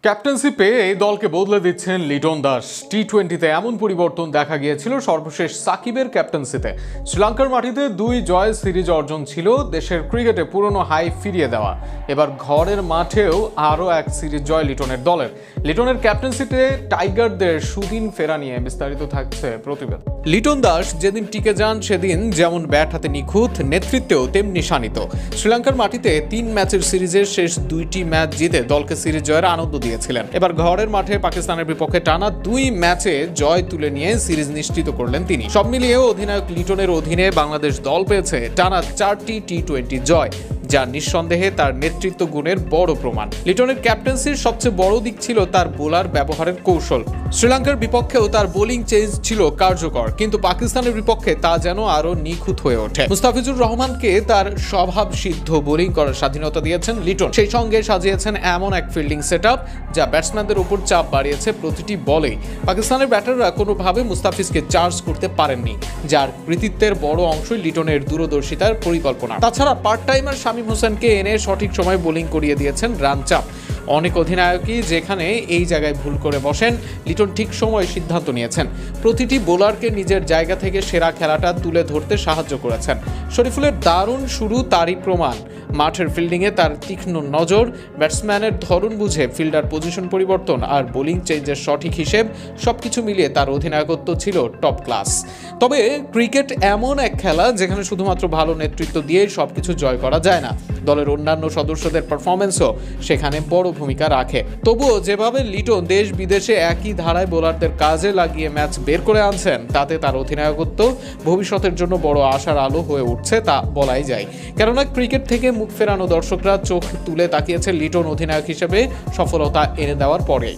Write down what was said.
Captaincy পেয়ে এই দলকে বদলে দিচ্ছেন লিটন দাস। টি-20তে এমন পরিবর্তন দেখা গিয়েছিল সর্বশেষ সাকিবের ক্যাপ্টেন্সিতে। শ্রীলঙ্কার মাটিতে 2 জয় সিরিজ অর্জন ছিল দেশের ক্রিকেটে পুরনো হাই ফিরিয়ে দেওয়া। এবার ঘরের মাঠেও আরও এক সিরিজ জয় লিটনের দলের। লিটনের ক্যাপ্টেন্সিতে টাইগারদের সুদিন ফেরা নিয়ে বিস্তারিত থাকছে প্রতিবেদন। লিটন দাস যেদিন টিকে যান সেদিন যেমন ব্যাট হাতে নিখুঁত, নেতৃত্বেও তেমনি শানিত। শ্রীলঙ্কার মাটিতে 3 ম্যাচের সিরিজের শেষ 2টি ম্যাচ জিতে দলকে সিরিজ জয়ের আনন্দ দিয়েছিলেন। এবার ঘরের মাঠে পাকিস্তানের বিপক্ষে টানা 2 ম্যাচে জয় তুলে নিয়ে সিরিজ নিশ্চিত করলেন তিনি। সব মিলিয়ে অধিনায়ক লিটনের অধীনে বাংলাদেশ দল পেয়েছে টানা 4টি টি-20 জয়, যা নিঃসন্দেহে তার নেতৃত্ব গুণের বড় প্রমাণ। লিটনের ক্যাপ্টেন্সির সবচেয়ে বড় দিক ছিল তার বোলার ব্যবহারের কৌশল। শ্রীলঙ্কার বিপক্ষেও তার বোলিং চেঞ্জ ছিল কার্যকর, কিন্তু পাকিস্তানের বিপক্ষে তা যেন আরো নিখুঁত হয়ে ওঠে। মুস্তাফিজুর রহমানকে তার স্বভাব সিদ্ধ বোলিং করার স্বাধীনতা দিয়েছেন লিটন। সেই সঙ্গে সাজিয়েছেন এমন এক ফিল্ডিং সেটআপ যা ব্যাটসম্যানদের উপর চাপ বাড়িয়েছে প্রতিটি বলেই। পাকিস্তানের ব্যাটাররা কোনোভাবে মুস্তাফিজকে চার্জ করতে পারেননি, যার কৃতিত্বের বড় অংশই লিটনের দূরদর্শিতার পরিকল্পনা। তাছাড়া পার্ট টাইমার শামীম হোসেনকে এনে সঠিক সময় বোলিং করিয়ে দিয়েছেন রান চাপ। অনেক অধিনায়কই যেখানে এই জায়গায় ভুল করে বসেন, লিটন ঠিক সময়ে সিদ্ধান্ত নিয়েছেন। প্রতিটি বোলারকে নিজের জায়গা থেকে সেরা খেলাটা তুলে ধরতে সাহায্য করেছেন। শরীফুলের দারুণ শুরু তারই প্রমাণ। মাঠের ফিল্ডিংয়ে তার তীক্ষ্ণ নজর, ব্যাটসম্যানের ধরন বুঝে ফিল্ডার পজিশন পরিবর্তন আর বোলিং চেঞ্জের সঠিক হিসেব, সবকিছু মিলিয়ে তার অধিনায়কত্ব ছিল টপ ক্লাস। তবে ক্রিকেট এমন এক খেলা যেখানে শুধুমাত্র ভালো নেতৃত্ব দিয়েই সবকিছু জয় করা যায় না। দলের অন্যান্য সদস্যদের পারফরমেন্সও সেখানে বড় ভূমিকা রাখে। তবুও যেভাবে লিটন দেশ বিদেশে একই ধারায় বোলারদের কাজে লাগিয়ে ম্যাচ বের করে আনছেন, তাতে তার অধিনায়কত্ব ভবিষ্যতের জন্য বড় আশার আলো হয়ে উঠছে তা বলাই যায়। কেননা ক্রিকেট থেকে মুখ ফেরানো দর্শকরা চোখ তুলে তাকিয়েছে লিটন অধিনায়ক হিসেবে সফলতা এনে দেওয়ার পরেই।